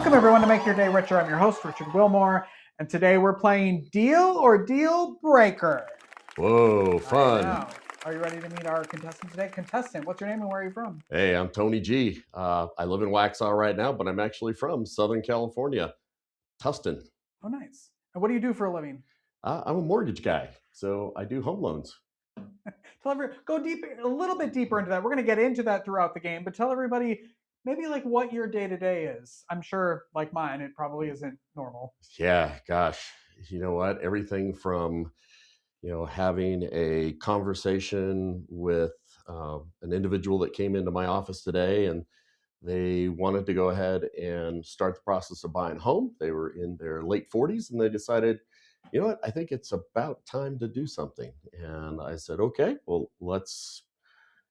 Welcome, everyone, to Make Your Day Richer. I'm your host, Richard Wilmore, and today we're playing Deal or Deal Breaker. Whoa, fun. I know. Are you ready to meet our contestant today? Contestant, what's your name and where are you from? Hey, I'm Tony G. I live in Waxhaw right now, but I'm actually from Southern California, Tustin. Oh, nice. And what do you do for a living? I'm a mortgage guy, so I do home loans. Go deep, a little bit deeper into that. We're going to get into that throughout the game, but tell everybody maybe like what your day-to-day is. I'm sure, like mine, it probably isn't normal. Yeah, gosh, you know what? Everything from, having a conversation with an individual that came into my office today and they wanted to go ahead and start the process of buying a home. They were in their late 40s and they decided, you know what, I think it's about time to do something. And I said, okay, well, let's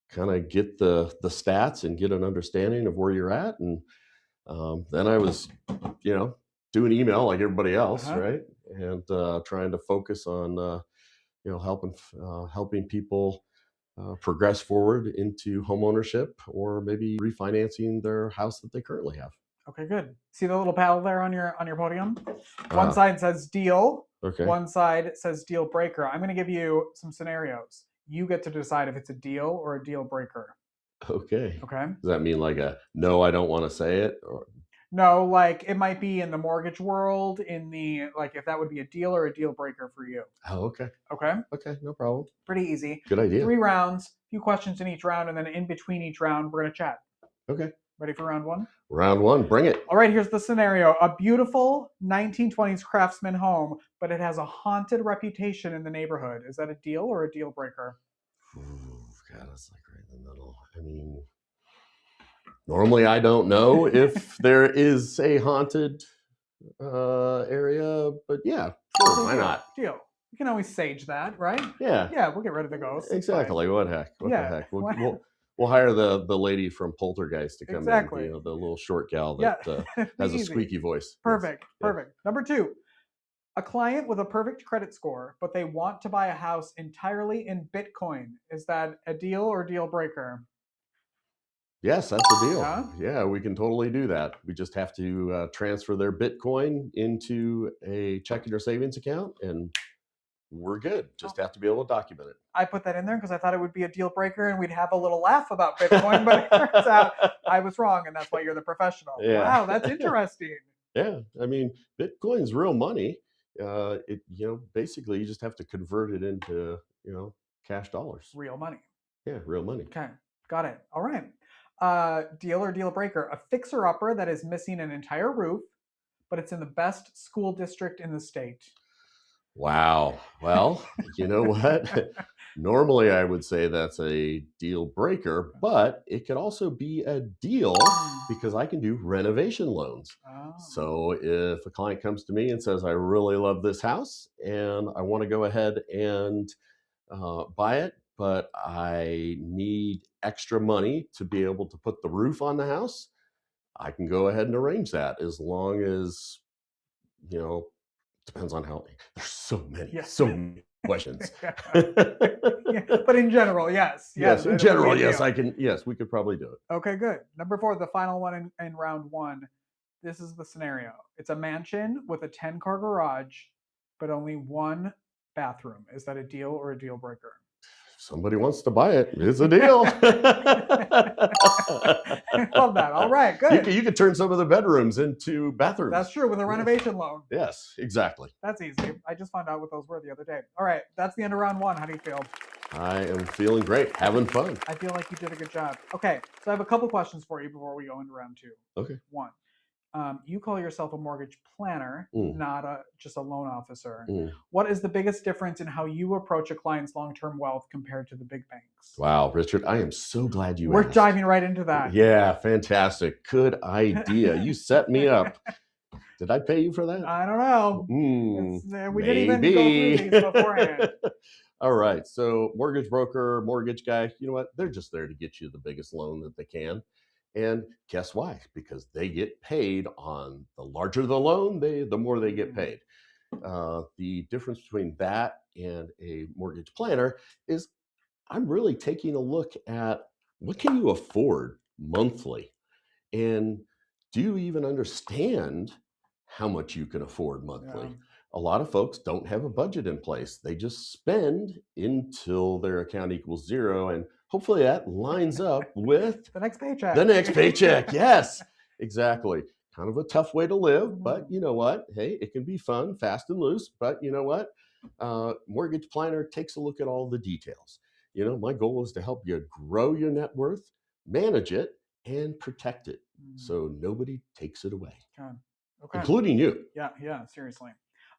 kind of get the stats and get an understanding of where you're at. And then I was, doing email like everybody else, right? And trying to focus on, helping people progress forward into home ownership or maybe refinancing their house that they currently have. Okay, good. See the little paddle there on your podium? One side says deal. Okay. One side says deal breaker. I'm going to give you some scenarios. You get to decide if it's a deal or a deal breaker. Okay. Okay. Does that mean like a no, I don't want to say it? Or... No, like it might be in the mortgage world, in the like if that would be a deal or a deal breaker for you. Oh, okay. Okay. Okay, no problem. Pretty easy. Good idea. 3 rounds, few questions in each round, and then in between each round, we're going to chat. Okay. Ready for round 1? Round 1, bring it. All right, here's the scenario. A beautiful 1920s craftsman home, but it has a haunted reputation in the neighborhood. Is that a deal or a deal breaker? Ooh, God, that's like right in the middle. I mean, normally I don't know if there is a haunted area, but yeah, sure, why not? Deal. You can always sage that, right? Yeah. Yeah, we'll get rid of the ghosts. Exactly. What the heck? What the heck? We'll hire the lady from Poltergeist to come in. The little short gal that has a squeaky voice. Perfect. Perfect. Number 2. A client with a perfect credit score, but they want to buy a house entirely in Bitcoin. Is that a deal or deal breaker? Yes, that's a deal. Yeah, we can totally do that. We just have to transfer their Bitcoin into a checking or savings account, and we're good. Just have to be able to document it. I put that in there because I thought it would be a deal breaker and we'd have a little laugh about Bitcoin, but it turns out I was wrong, and that's why you're the professional. Yeah. Wow, that's interesting. Yeah, I mean, Bitcoin's real money. Basically, you just have to convert it into, cash dollars. Real money. Yeah, real money. Okay, got it. All right. Deal or deal breaker. A fixer-upper that is missing an entire roof, but it's in the best school district in the state. Wow. Well, you know what? Normally, I would say that's a deal breaker, but it could also be a deal because I can do renovation loans. Oh. So if a client comes to me and says, I really love this house and I want to go ahead and buy it, but I need extra money to be able to put the roof on the house, I can go ahead and arrange that as long as, depends on how. There's so many questions. But in general, yes. Yes, in general, yes, I can. Yes, we could probably do it. Okay, good. Number 4, the final one in round 1. This is the scenario. It's a mansion with a 10-car garage, but only 1 bathroom. Is that a deal or a deal breaker? If somebody wants to buy it, it's a deal. Love that. All right, good. You could turn some of the bedrooms into bathrooms. That's true, with a renovation loan. Yes, exactly. That's easy. I just found out what those were the other day. All right, that's the end of round 1. How do you feel? I am feeling great, having fun. I feel like you did a good job. Okay, so I have a couple questions for you before we go into round 2. Okay. 1. You call yourself a mortgage planner, not just a loan officer. What is the biggest difference in how you approach a client's long-term wealth compared to the big banks? Wow, Richard, I am so glad you asked. We're diving right into that. Yeah, fantastic. Good idea. You set me up. Did I pay you for that? I don't know. We didn't even go through these beforehand. All right. So mortgage broker, mortgage guy, you know what? They're just there to get you the biggest loan that they can. And guess why? Because they get paid on the larger the loan, the more they get paid. The difference between that and a mortgage planner is I'm really taking a look at what can you afford monthly? And do you even understand how much you can afford monthly? Yeah. A lot of folks don't have a budget in place. They just spend until their account equals zero. And hopefully that lines up with The next paycheck. the next paycheck. Yes, exactly. Kind of a tough way to live, but Mhm. you know what? Hey, it can be fun, fast and loose. But you know what? Mortgage planner takes a look at all the details. You know, my goal is to help you grow your net worth, manage it, and protect it Mm. so nobody takes it away, Okay. Okay. including you. Yeah. Yeah. Seriously.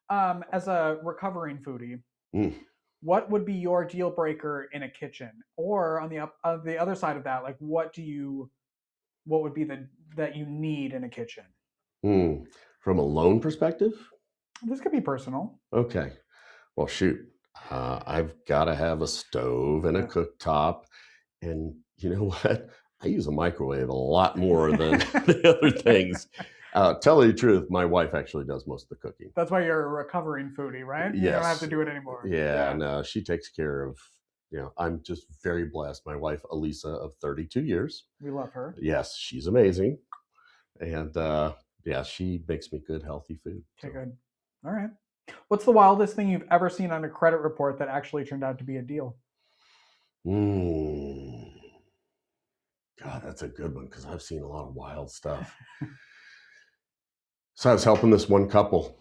As a recovering foodie, Mm. what would be your deal breaker in a kitchen? Or on the other side of that, like what would be the that you need in a kitchen? Mm. From a loan perspective, This could be personal. okay. Well, shoot, I've got to have a stove and a Yeah. cooktop. And you know what? I use a microwave a lot more than the other things. Tell you the truth, my wife actually does most of the cooking. That's why you're a recovering foodie, right? You don't have to Yes. do it anymore. Yeah, Yeah. no, she takes care of, I'm just very blessed. My wife, Elisa, of 32 years. We love her. Yes, she's amazing. And yeah, she makes me good, healthy food. Okay, So. good. All right. What's the wildest thing you've ever seen on a credit report that actually turned out to be a deal? Mm, God, that's a good one because I've seen a lot of wild stuff. So I was helping this one couple,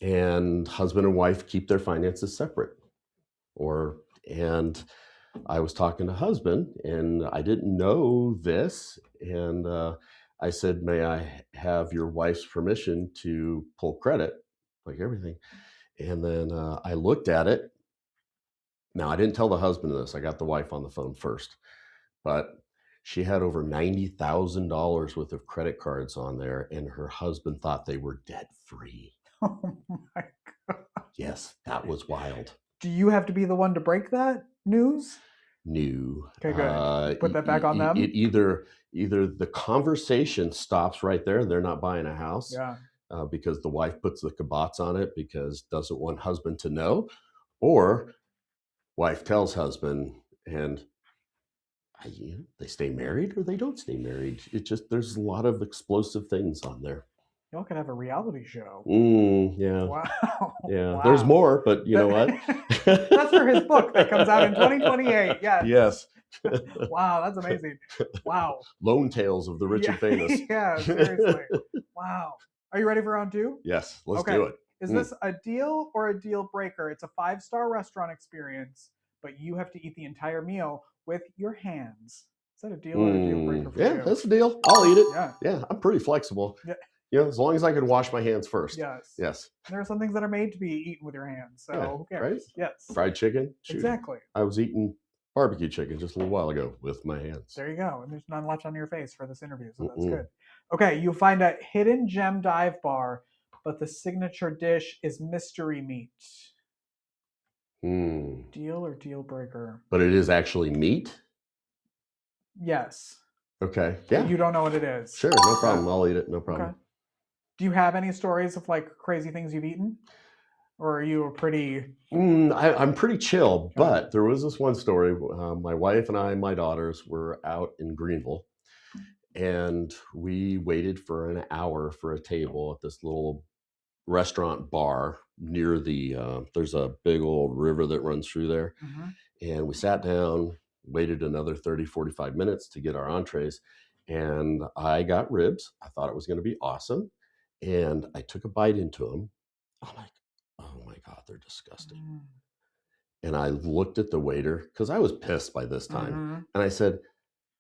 and husband and wife keep their finances separate. And I was talking to husband, and I didn't know this, and I said, "May I have your wife's permission to pull credit, like everything?" And then I looked at it. Now I didn't tell the husband this. I got the wife on the phone first, but she had over $90,000 worth of credit cards on there, and her husband thought they were debt free. Oh my. Yes, that was wild. Do you have to be the one to break that news? New. Okay, good. Put that back on them. It either the conversation stops right there, they're not buying a house Yeah. because the wife puts the kibots on it because doesn't want husband to know, or wife tells husband, and they stay married or they don't stay married. It just there's a lot of explosive things on there. Y'all could have a reality show. Yeah. Wow. Yeah. Wow. There's more, but you know what? That's for his book that comes out in 2028. Yes. Yes. Wow, that's amazing. Wow. Lone Tales of the Rich and Famous. Yeah, seriously. Wow. Are you ready for round two? Yes, let's Okay. do it. Is this a deal or a deal breaker? It's a 5-star restaurant experience, but you have to eat the entire meal with your hands. Is that a deal or a deal breaker for Yeah, you? that's a deal. I'll eat it. Yeah. Yeah, I'm pretty flexible. Yeah. As long as I can wash my hands first. Yes. Yes. There are some things that are made to be eaten with your hands. So Yeah, who cares? right? Yes. Fried chicken. Shoot. Exactly. I was eating barbecue chicken just a little while ago with my hands. There you go. And there's none left on your face for this interview, so that's good. Okay, you find a hidden gem dive bar, but the signature dish is mystery meat. Deal or deal breaker? But it is actually meat? Yes. Okay. Yeah. But you don't know what it is. Sure, no problem. I'll eat it. No problem. Okay. Do you have any stories of like crazy things you've eaten? Or are you pretty... I'm pretty chill, but there was this one story. My wife and I and my daughters were out in Greenville, and we waited for an hour for a table at this little restaurant bar near there's a big old river that runs through there. And we sat down, waited another 30, 45 minutes to get our entrees. And I got ribs. I thought it was going to be awesome. And I took a bite into them. I'm like, oh my God, they're disgusting. And I looked at the waiter because I was pissed by this time. And I said,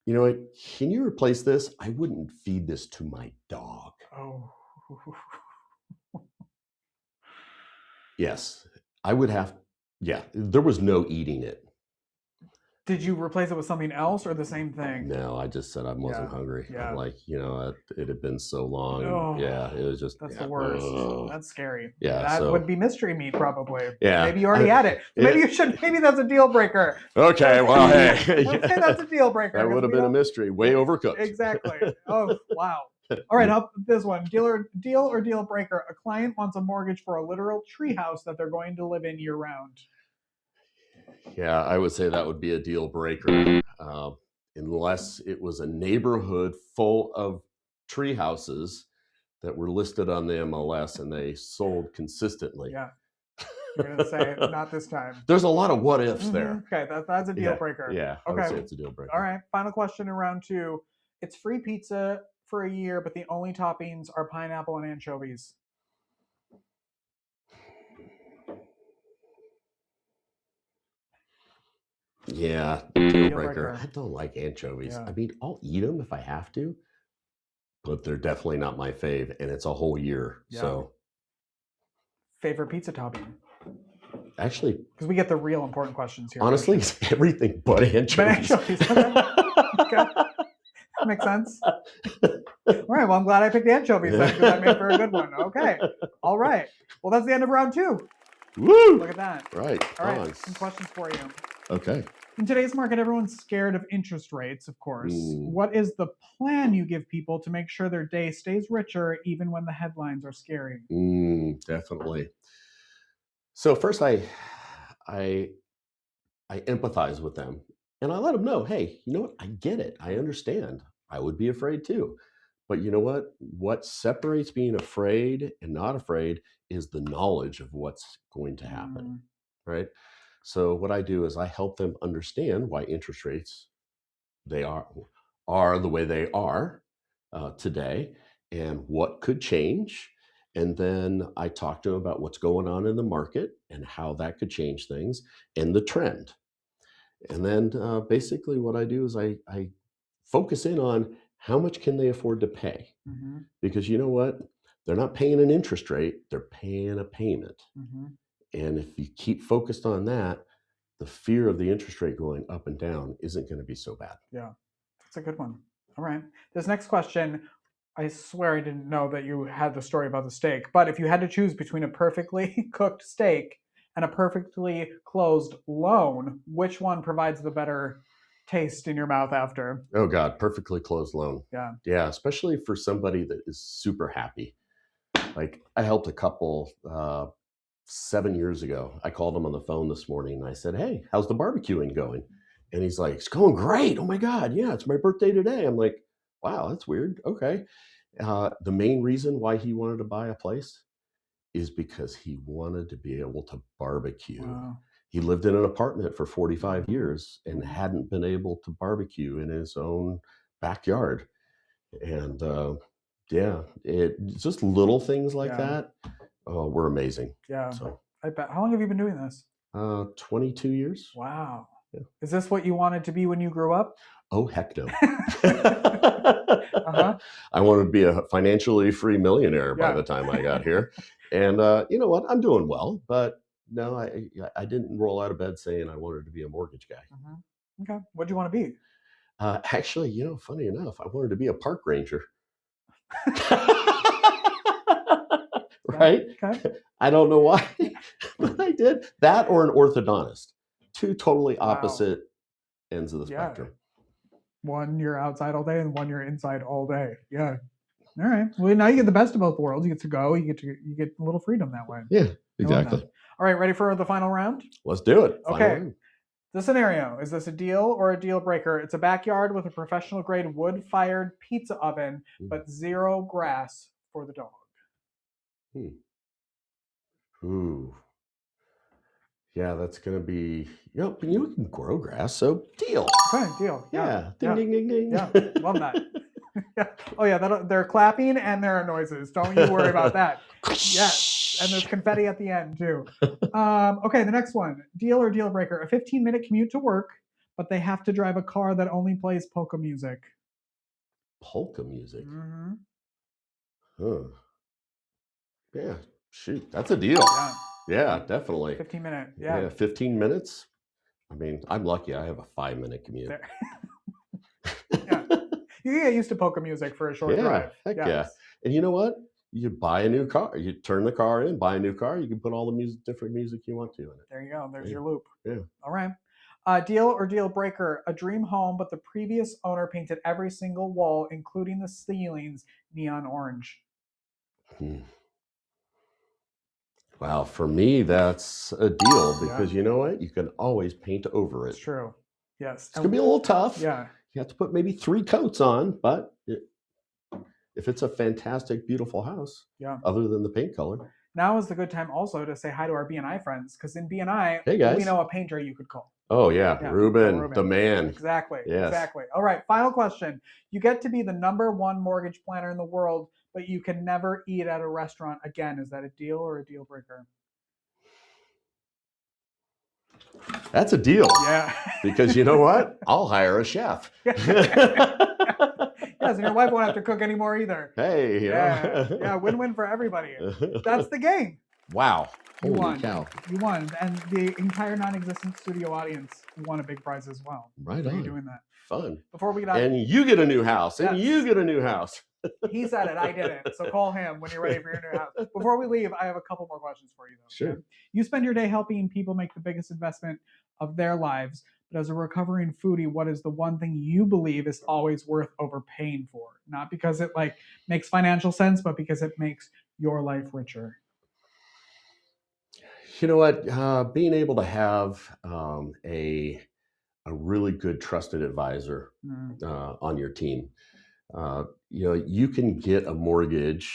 you know what? Can you replace this? I wouldn't feed this to my dog. Oh. Yes, I would have. Yeah, there was no eating it. Did you replace it with something else or the same thing? No, I just said I wasn't hungry. Yeah. I'm like, it had been so long. Oh, yeah, it was just. That's the worst. That's scary. Yeah, that would be mystery meat probably. Yeah, maybe you already had it. Maybe you should. Maybe that's a deal breaker. Okay, well, hey, let's say that's a deal breaker. That would have been a mystery, way overcooked. Exactly. Oh wow. All right, up this one. Deal or deal breaker. A client wants a mortgage for a literal treehouse that they're going to live in year round. Yeah, I would say that would be a deal breaker, unless it was a neighborhood full of tree houses that were listed on the MLS and they sold consistently. Yeah. You're going to say, not this time. There's a lot of what ifs there. Okay, that's a deal breaker. Yeah, I would say it's a deal breaker. All right, final question in round 2. It's free pizza for a year, but the only toppings are pineapple and anchovies. Yeah, deal breaker. I don't like anchovies. Yeah. I mean, I'll eat them if I have to, but they're definitely not my fave, and it's a whole year. Yeah. So, favorite pizza topping? Actually, because we get the real important questions here. Honestly, it's everything but anchovies. But anchovies. Okay. Makes sense. All right. Well, I'm glad I picked anchovies because that made for a good one. Okay. All right. Well, that's the end of round 2. Woo! Look at that. Right. All right. Some questions for you. Okay. In today's market, everyone's scared of interest rates, of course. What is the plan you give people to make sure their day stays richer even when the headlines are scary? Definitely. So first, I empathize with them and I let them know, hey, you know what? I get it. I understand. I would be afraid too. But you know what? What separates being afraid and not afraid is the knowledge of what's going to happen, right? So what I do is I help them understand why interest rates they are the way they are today and what could change. And then I talk to them about what's going on in the market and how that could change things and the trend. And then basically what I do is I focus in on how much can they afford to pay? Because you know what? They're not paying an interest rate, they're paying a payment. And if you keep focused on that, the fear of the interest rate going up and down isn't going to be so bad. Yeah, that's a good one. All right. This next question, I swear I didn't know that you had the story about the steak, but if you had to choose between a perfectly cooked steak and a perfectly closed loan, which one provides the better taste in your mouth after? Oh God, perfectly closed loan. Yeah. Yeah, especially for somebody that is super happy. Like I helped a couple 7 years ago. I called him on the phone this morning and I said, hey, how's the barbecuing going? And he's like, it's going great. Oh my God. Yeah, it's my birthday today. I'm like, wow, that's weird. Okay. The main reason why he wanted to buy a place is because he wanted to be able to barbecue. Wow. He lived in an apartment for 45 years and hadn't been able to barbecue in his own backyard. And yeah, it's just little things like that. Were amazing. Yeah. So I bet. How long have you been doing this? 22 years. Wow. Yeah. Is this what you wanted to be when you grew up? Oh, heck no. I wanted to be a financially free millionaire by the time I got here. And you know what? I'm doing well, but no, I didn't roll out of bed saying I wanted to be a mortgage guy. Okay. What do you want to be? Actually, you know, funny enough, I wanted to be a park ranger. Right? Okay. I don't know why, but I did. That or an orthodontist. Two totally opposite ends of the spectrum. One you're outside all day and one you're inside all day. Yeah. All right. Well, now you get the best of both worlds. You get to go. You get a little freedom that way. Yeah, exactly. All right. Ready for the final round? Let's do it. Okay. The scenario, is this a deal or a deal breaker? It's a backyard with a professional grade wood-fired pizza oven, but zero grass for the dog. Ooh. Yeah, that's going to be, you can grow grass, so deal. Okay, deal. Yeah. Ding, ding, ding, ding. Yeah, love that. Oh, yeah, they're clapping and there are noises. Don't you worry about that. Yes, and there's confetti at the end, too. Okay, the next one. Deal or deal breaker? A 15-minute commute to work, but they have to drive a car that only plays polka music. Polka music? Huh. Yeah, shoot, that's a deal. Yeah, definitely. 15 minutes. Yeah, 15 minutes. I mean, I'm lucky I have a 5-minute commute. You get used to polka music for a short drive. Heck yeah. And you know what? You buy a new car. You turn the car in, buy a new car. You can put all the different music you want to in it. There you go. There's your loop. Yeah. All right. Deal or deal breaker? A dream home, but the previous owner painted every single wall, including the ceilings, neon orange. Wow, for me, that's a deal because you know what? You can always paint over it. It's true. Yes. It's going to be a little tough. Yeah. You have to put maybe 3 coats on, but if it's a fantastic, beautiful house, Yeah. other than the paint color. Now is the good time also to say hi to our BNI friends, because in BNI, Hey guys. we know a painter you could call. Oh yeah, Yeah, Ruben, the man. Exactly. Yes. Exactly. All right. Final question. You get to be the #1 mortgage planner in the world, but you can never eat at a restaurant again. Is that a deal or a deal breaker? That's a deal. Yeah. Because you know what? I'll hire a chef. Yes, and your wife won't have to cook anymore either. Hey, you know. Yeah, win-win for everybody. That's the game. Wow. You Holy won. cow. You won. And the entire non-existent studio audience won a big prize as well. Right for on. you doing that. Fun. Before we get on. And you get a new house. Yes. And you get a new house. He said it. I didn't. So call him when you're ready for your new house. Before we leave, I have a couple more questions for you, though. Sure. Okay? You spend your day helping people make the biggest investment of their lives. But as a recovering foodie, what is the one thing you believe is always worth overpaying for? Not because it like makes financial sense, but because it makes your life richer. You know what? Being able to have a really good trusted advisor on your team. You know, you can get a mortgage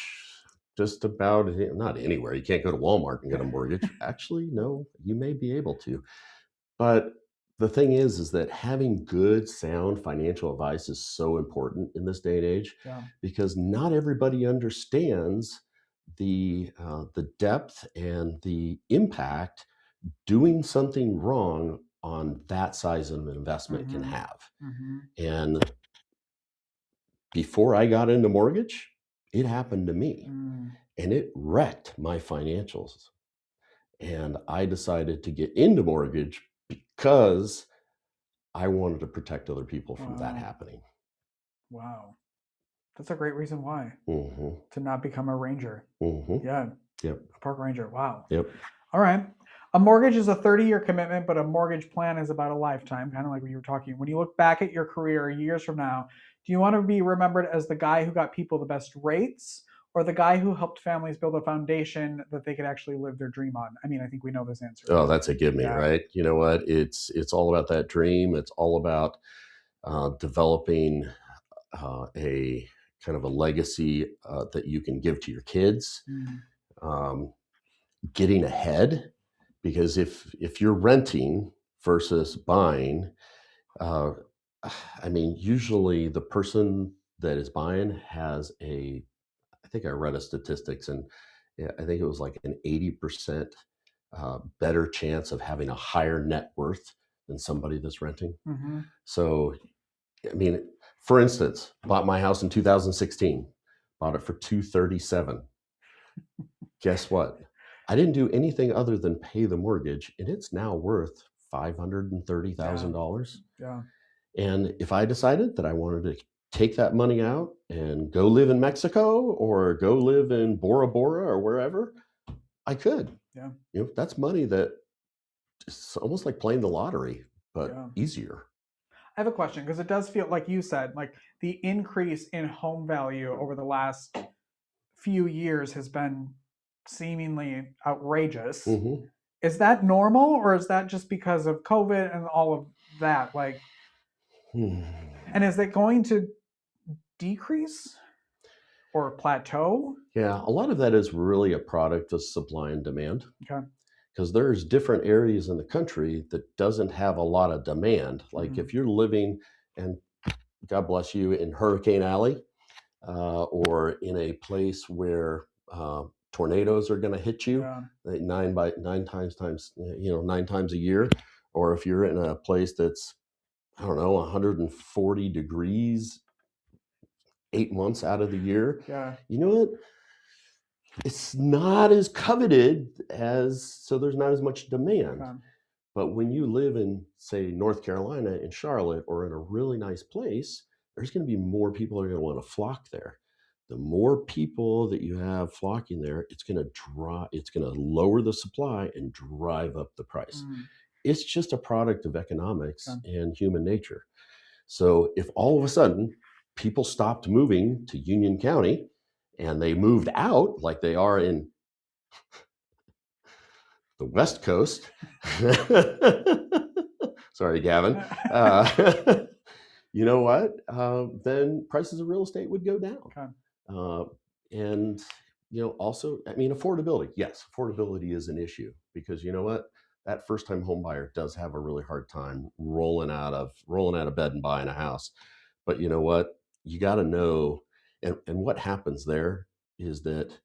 just about not anywhere. You can't go to Walmart and get a mortgage. Actually, no, you may be able to. But the thing is that having good, sound financial advice is so important in this day and age, because not everybody understands the depth and the impact doing something wrong on that size of an investment can have. And before I got into mortgage, it happened to me, and it wrecked my financials. And I decided to get into mortgage because I wanted to protect other people from that happening. Wow. That's a great reason why. Mm-hmm. To not become a ranger. Mm-hmm. Yeah. Yep. A park ranger. Wow. Yep. All right. A mortgage is a 30-year commitment, but a mortgage plan is about a lifetime, kind of like what you were talking. When you look back at your career years from now, do you want to be remembered as the guy who got people the best rates, or the guy who helped families build a foundation that they could actually live their dream on? I mean, I think we know this answer. Oh, that's a give me, right? You know what? It's all about that dream. It's all about developing a kind of a legacy that you can give to your kids. Getting ahead, because if you're renting versus buying, I mean, usually the person that is buying has I think I read a statistics, and I think it was like an 80% better chance of having a higher net worth than somebody that's renting. So, I mean, for instance, bought my house in 2016, bought it for $237. Guess what? I didn't do anything other than pay the mortgage, and it's now worth $530,000. Yeah. And if I decided that I wanted to take that money out and go live in Mexico or go live in Bora Bora or wherever, I could. Yeah. You know, that's money that it's almost like playing the lottery, but easier. I have a question, because it does feel like you said, like the increase in home value over the last few years has been seemingly outrageous. Is that normal, or is that just because of COVID and all of that? Like, and is it going to decrease or plateau? Yeah, a lot of that is really a product of supply and demand. Okay. Because there's different areas in the country that doesn't have a lot of demand. Like if you're living, and God bless you, in Hurricane Alley, or in a place where tornadoes are going to hit you 9 times a year, or if you're in a place that's, I don't know, 140 degrees 8 months out of the year, you know what? It's not as coveted so there's not as much demand. But when you live in, say, North Carolina, in Charlotte, or in a really nice place, there's going to be more people that are going to want to flock there. The more people that you have flocking there, it's going to lower the supply and drive up the price. It's just a product of economics and human nature. So if all of a sudden people stopped moving to Union County and they moved out, like they are in the West Coast, sorry, Gavin, you know what? Then prices of real estate would go down. And also, I mean, affordability. Yes, affordability is an issue because you know what, that first time home buyer does have a really hard time rolling out of bed and buying a house. But you know what, you got to know, and what happens there is that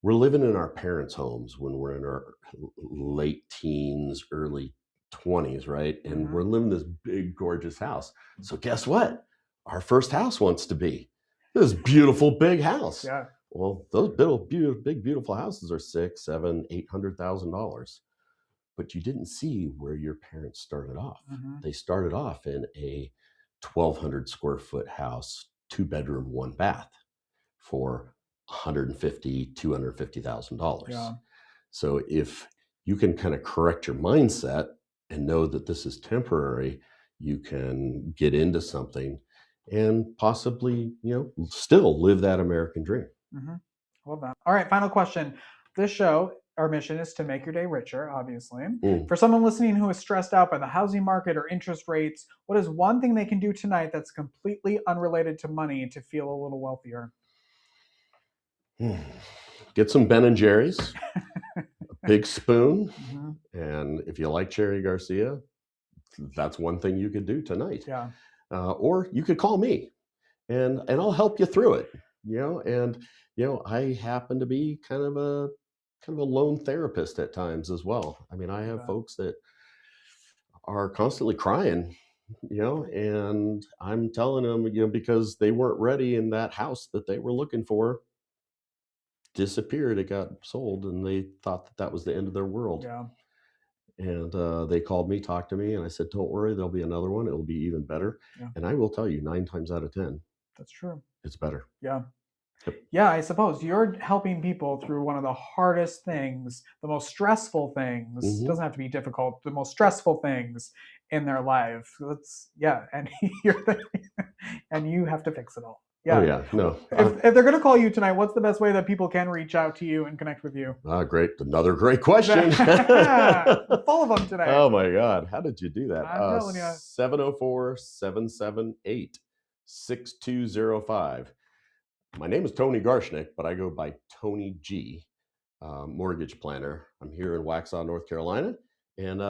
we're living in our parents' homes when we're in our late teens, early 20s, right? And we're living this big, gorgeous house. So guess what? Our first house wants to be this beautiful big house. Yeah. Well, those big, beautiful houses are $600,000, $700,000, $800,000. But you didn't see where your parents started off. They started off in a 1,200 square foot house, 2-bedroom, 1 bath for $150,000, $250,000. Yeah. So if you can kind of correct your mindset and know that this is temporary, you can get into something and possibly, still live that American dream. Love that. All right, final question. This show, our mission is to make your day richer, obviously. Mm. For someone listening who is stressed out by the housing market or interest rates, what is one thing they can do tonight that's completely unrelated to money to feel a little wealthier? Get some Ben and Jerry's, a big spoon, and if you like Cherry Garcia, that's one thing you could do tonight. Yeah. Or you could call me, and I'll help you through it. I happen to be kind of a lone therapist at times as well. I mean, I have folks that are constantly crying, and I'm telling them, because they weren't ready, and that house that they were looking for disappeared. It got sold, and they thought that that was the end of their world. Yeah. And they called me, talked to me, and I said, don't worry, there'll be another one. It'll be even better. Yeah. And I will tell you, 9 times out of 10, that's true. It's better. Yeah. Yep. Yeah, I suppose you're helping people through one of the hardest things, the most stressful things. It doesn't have to be difficult, the most stressful things in their life. And and you have to fix it all. Yeah. Oh, yeah. No. If they're going to call you tonight, what's the best way that people can reach out to you and connect with you? Great. Another great question. Full of them today. Oh, my God. How did you do that? I'm telling you. 704-778-6205. My name is Tony Garshnick, but I go by Tony G, mortgage planner. I'm here in Waxhaw, North Carolina. And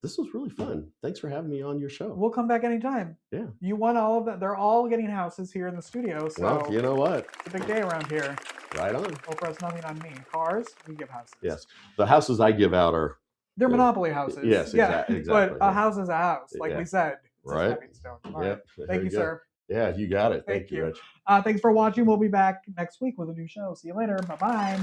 this was really fun. Thanks for having me on your show. We'll come back anytime. Yeah. You won all of that. They're all getting houses here in the studio. So well, you know what? It's a big day around here. Right on. Oprah has nothing on me. Cars, we give houses. Yes. The houses I give out are... They're monopoly houses. Yes, exactly. But a house is a house, like we said. It's right. All right. Thank you, sir. Yeah, you got it. Thank you, Rich. Thanks for watching. We'll be back next week with a new show. See you later. Bye-bye.